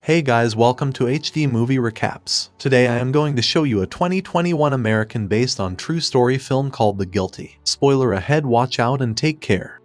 Hey guys, welcome to HD Movie Recaps. Today I am going to show you a 2021 American based on true story film called The Guilty. Spoiler ahead, watch out and take care.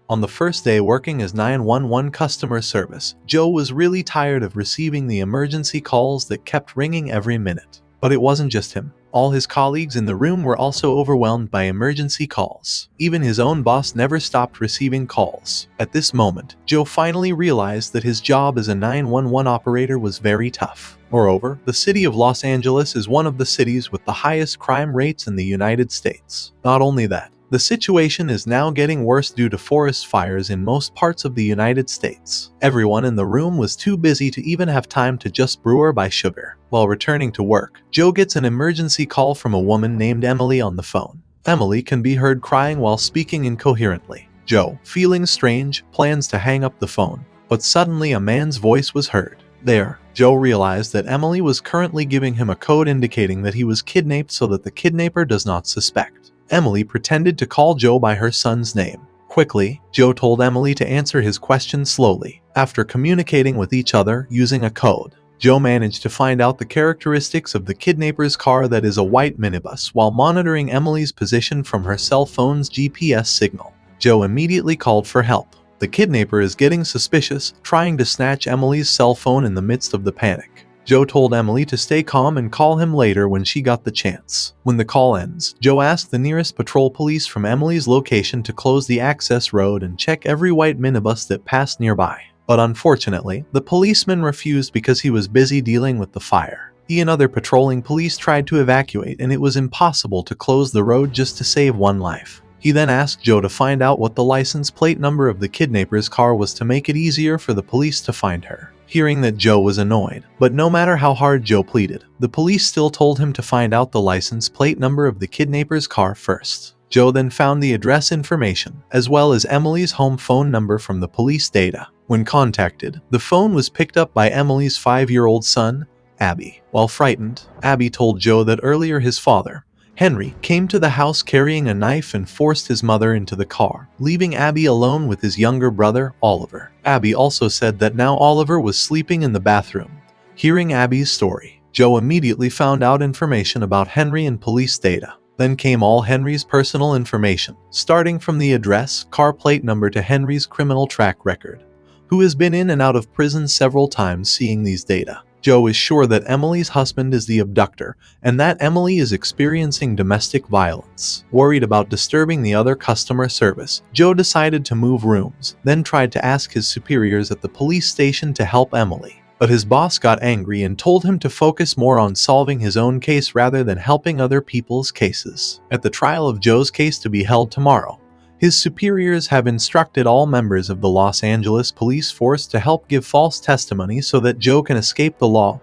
On the first day working as 911 customer service, Joe was really tired of receiving the emergency calls that kept ringing every minute. But it wasn't just him. All his colleagues in the room were also overwhelmed by emergency calls. Even his own boss never stopped receiving calls. At this moment, Joe finally realized that his job as a 911 operator was very tough. Moreover, the city of Los Angeles is one of the cities with the highest crime rates in the United States. Not only that, the situation is now getting worse due to forest fires in most parts of the United States. Everyone in the room was too busy to even have time to just brew or buy sugar. While returning to work, Joe gets an emergency call from a woman named Emily on the phone. Emily can be heard crying while speaking incoherently. Joe, feeling strange, plans to hang up the phone, but suddenly a man's voice was heard. There, Joe realized that Emily was currently giving him a code indicating that he was kidnapped so that the kidnapper does not suspect. Emily pretended to call Joe by her son's name. Quickly, Joe told Emily to answer his question slowly. After communicating with each other using a code, Joe managed to find out the characteristics of the kidnapper's car, that is a white minibus, while monitoring Emily's position from her cell phone's GPS signal. Joe immediately called for help. The kidnapper is getting suspicious, trying to snatch Emily's cell phone in the midst of the panic. Joe told Emily to stay calm and call him later when she got the chance. When the call ends, Joe asked the nearest patrol police from Emily's location to close the access road and check every white minibus that passed nearby. But unfortunately, the policeman refused because he was busy dealing with the fire. He and other patrolling police tried to evacuate, and it was impossible to close the road just to save one life. He then asked Joe to find out what the license plate number of the kidnapper's car was to make it easier for the police to find her. Hearing that, Joe was annoyed, but no matter how hard Joe pleaded, the police still told him to find out the license plate number of the kidnapper's car first. Joe then found the address information, as well as Emily's home phone number from the police data. When contacted, the phone was picked up by Emily's 5-year-old son, Abby. While frightened, Abby told Joe that earlier his father, Henry, came to the house carrying a knife and forced his mother into the car, leaving Abby alone with his younger brother, Oliver. Abby also said that now Oliver was sleeping in the bathroom. Hearing Abby's story, Joe immediately found out information about Henry and police data. Then came all Henry's personal information, starting from the address, car plate number to Henry's criminal track record, who has been in and out of prison several times. Seeing these data, Joe is sure that Emily's husband is the abductor and that Emily is experiencing domestic violence. Worried about disturbing the other customer service, Joe decided to move rooms, then tried to ask his superiors at the police station to help Emily. But his boss got angry and told him to focus more on solving his own case rather than helping other people's cases. At the trial of Joe's case to be held tomorrow, his superiors have instructed all members of the Los Angeles police force to help give false testimony so that Joe can escape the law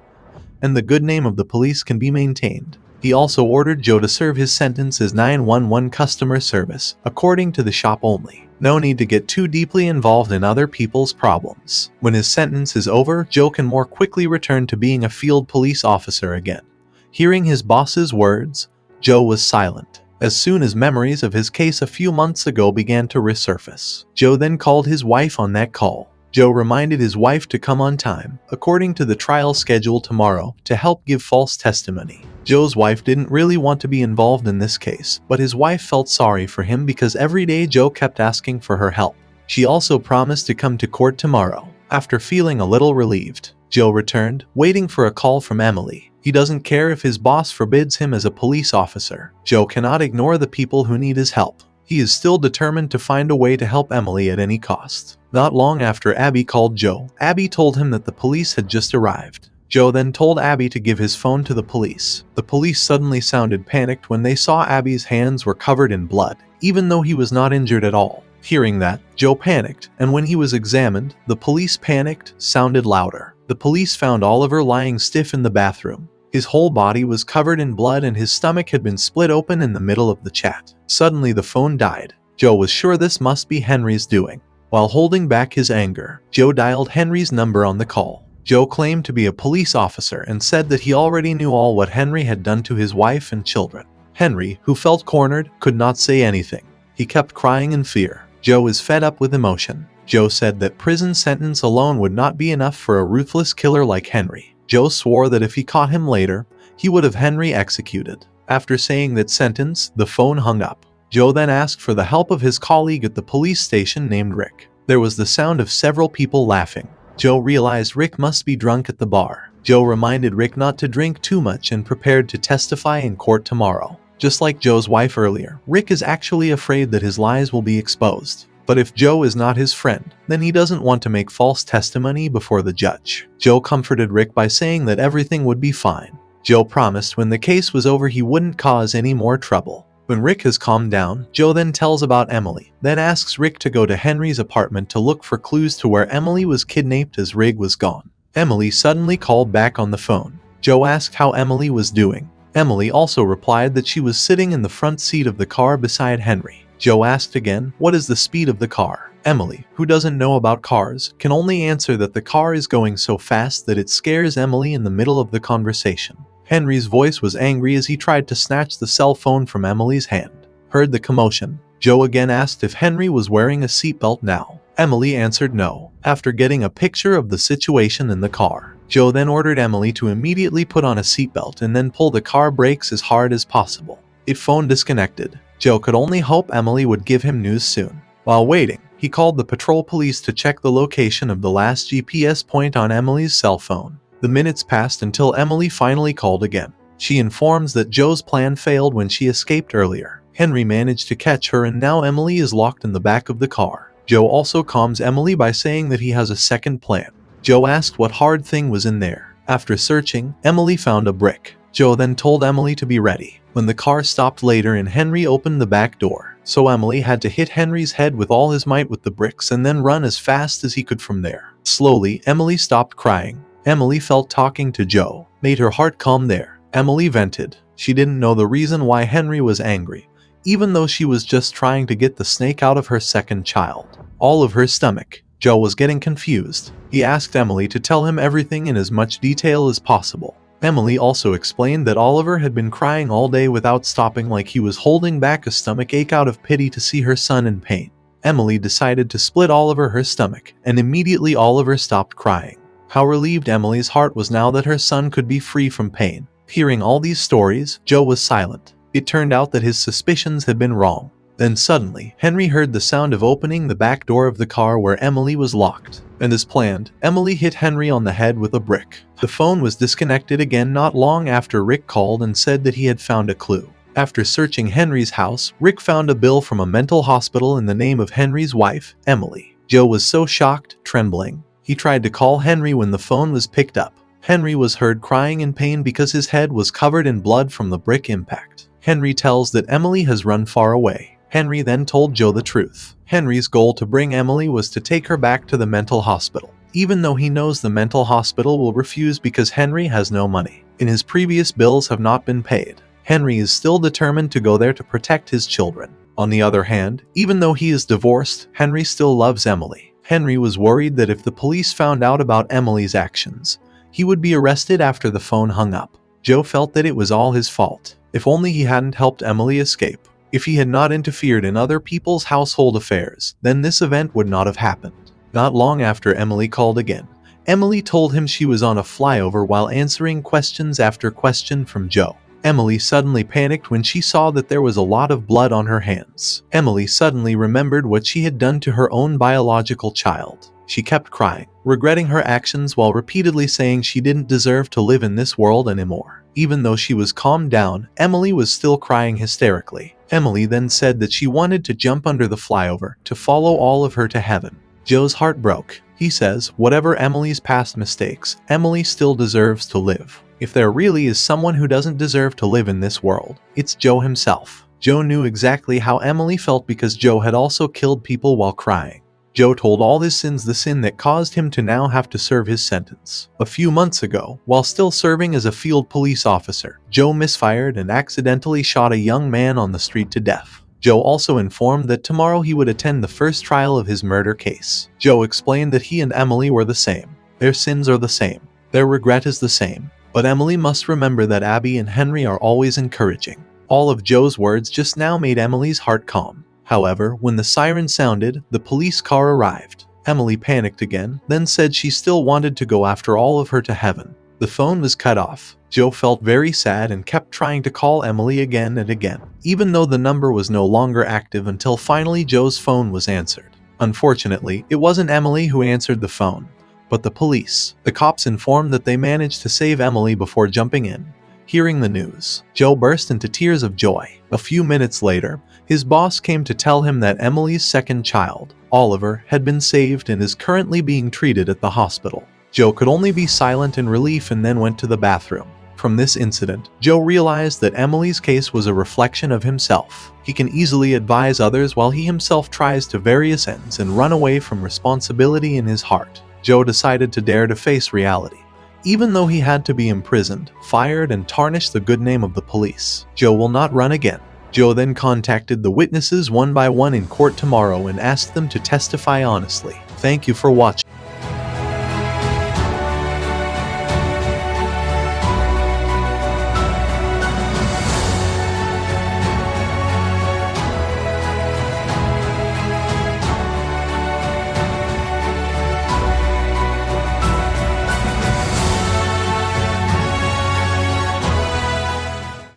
and the good name of the police can be maintained. He also ordered Joe to serve his sentence as 911 customer service, according to the shop only. No need to get too deeply involved in other people's problems. When his sentence is over, Joe can more quickly return to being a field police officer again. Hearing his boss's words, Joe was silent. As soon as memories of his case a few months ago began to resurface, Joe then called his wife on that call. Joe reminded his wife to come on time, according to the trial schedule tomorrow, to help give false testimony. Joe's wife didn't really want to be involved in this case, but his wife felt sorry for him because every day Joe kept asking for her help. She also promised to come to court tomorrow. After feeling a little relieved, Joe returned, waiting for a call from Emily. He doesn't care if his boss forbids him as a police officer. Joe cannot ignore the people who need his help. He is still determined to find a way to help Emily at any cost. Not long after Abby called Joe, Abby told him that the police had just arrived. Joe then told Abby to give his phone to the police. The police suddenly sounded panicked when they saw Abby's hands were covered in blood, even though he was not injured at all. Hearing that, Joe panicked, and when he was examined, the police panicked sounded louder. The police found Oliver lying stiff in the bathroom. His whole body was covered in blood and his stomach had been split open in the middle of the chat. Suddenly the phone died. Joe was sure this must be Henry's doing. While holding back his anger, Joe dialed Henry's number on the call. Joe claimed to be a police officer and said that he already knew all what Henry had done to his wife and children. Henry, who felt cornered, could not say anything. He kept crying in fear. Joe is fed up with emotion. Joe said that prison sentence alone would not be enough for a ruthless killer like Henry. Joe swore that if he caught him later, he would have Henry executed. After saying that sentence, the phone hung up. Joe then asked for the help of his colleague at the police station named Rick. There was the sound of several people laughing. Joe realized Rick must be drunk at the bar. Joe reminded Rick not to drink too much and prepared to testify in court tomorrow. Just like Joe's wife earlier, Rick is actually afraid that his lies will be exposed. But if Joe is not his friend, then he doesn't want to make false testimony before the judge. Joe comforted Rick by saying that everything would be fine. Joe promised when the case was over he wouldn't cause any more trouble. When Rick has calmed down, Joe then tells about Emily, then asks Rick to go to Henry's apartment to look for clues to where Emily was kidnapped as Rick was gone. Emily suddenly called back on the phone. Joe asked how Emily was doing. Emily also replied that she was sitting in the front seat of the car beside Henry. Joe asked again, what is the speed of the car? Emily, who doesn't know about cars, can only answer that the car is going so fast that it scares Emily in the middle of the conversation. Henry's voice was angry as he tried to snatch the cell phone from Emily's hand. Heard the commotion. Joe again asked if Henry was wearing a seatbelt now. Emily answered no, after getting a picture of the situation in the car. Joe then ordered Emily to immediately put on a seatbelt and then pull the car brakes as hard as possible. It phone disconnected. Joe could only hope Emily would give him news soon. While waiting, he called the patrol police to check the location of the last GPS point on Emily's cell phone. The minutes passed until Emily finally called again. She informs that Joe's plan failed when she escaped earlier. Henry managed to catch her and now Emily is locked in the back of the car. Joe also calms Emily by saying that he has a second plan. Joe asked what hard thing was in there. After searching, Emily found a brick. Joe then told Emily to be ready. When the car stopped later and Henry opened the back door, so Emily had to hit Henry's head with all his might with the bricks and then run as fast as he could from there. Slowly, Emily stopped crying. Emily felt talking to Joe made her heart calm there. Emily vented. She didn't know the reason why Henry was angry, even though she was just trying to get the snake out of her second child. All of her stomach. Joe was getting confused. He asked Emily to tell him everything in as much detail as possible. Emily also explained that Oliver had been crying all day without stopping, like he was holding back a stomach ache out of pity to see her son in pain. Emily decided to split Oliver her stomach, and immediately Oliver stopped crying. How relieved Emily's heart was now that her son could be free from pain. Hearing all these stories, Joe was silent. It turned out that his suspicions had been wrong. Then suddenly, Henry heard the sound of opening the back door of the car where Emily was locked. And as planned, Emily hit Henry on the head with a brick. The phone was disconnected again not long after Rick called and said that he had found a clue. After searching Henry's house, Rick found a bill from a mental hospital in the name of Henry's wife, Emily. Joe was so shocked, trembling. He tried to call Henry when the phone was picked up. Henry was heard crying in pain because his head was covered in blood from the brick impact. Henry tells that Emily has run far away. Henry then told Joe the truth. Henry's goal to bring Emily was to take her back to the mental hospital, even though he knows the mental hospital will refuse because Henry has no money, and his previous bills have not been paid. Henry is still determined to go there to protect his children. On the other hand, even though he is divorced, Henry still loves Emily. Henry was worried that if the police found out about Emily's actions, he would be arrested after the phone hung up. Joe felt that it was all his fault. If only he hadn't helped Emily escape. If he had not interfered in other people's household affairs, then this event would not have happened. Not long after Emily called again, Emily told him she was on a flyover while answering questions after question from Joe. Emily suddenly panicked when she saw that there was a lot of blood on her hands. Emily suddenly remembered what she had done to her own biological child. She kept crying, regretting her actions while repeatedly saying she didn't deserve to live in this world anymore. Even though she was calmed down, Emily was still crying hysterically. Emily then said that she wanted to jump under the flyover to follow all of her to heaven. Joe's heart broke. He says, whatever Emily's past mistakes, Emily still deserves to live. If there really is someone who doesn't deserve to live in this world, it's Joe himself. Joe knew exactly how Emily felt because Joe had also killed people while crying. Joe told all his sins the sin that caused him to now have to serve his sentence. A few months ago, while still serving as a field police officer, Joe misfired and accidentally shot a young man on the street to death. Joe also informed that tomorrow he would attend the first trial of his murder case. Joe explained that he and Emily were the same. Their sins are the same. Their regret is the same. But Emily must remember that Abby and Henry are always encouraging. All of Joe's words just now made Emily's heart calm. However, when the siren sounded, the police car arrived. Emily panicked again, then said she still wanted to go after all of her to heaven. The phone was cut off. Joe felt very sad and kept trying to call Emily again and again, even though the number was no longer active, until finally Joe's phone was answered. Unfortunately, it wasn't Emily who answered the phone, but the police. The cops informed that they managed to save Emily before jumping in. Hearing the news, Joe burst into tears of joy. A few minutes later, his boss came to tell him that Emily's second child, Oliver, had been saved and is currently being treated at the hospital. Joe could only be silent in relief and then went to the bathroom. From this incident, Joe realized that Emily's case was a reflection of himself. He can easily advise others while he himself tries to various ends and run away from responsibility in his heart. Joe decided to dare to face reality. Even though he had to be imprisoned, fired, and tarnish the good name of the police, Joe will not run again. Joe then contacted the witnesses one by one in court tomorrow and asked them to testify honestly. Thank you for watching.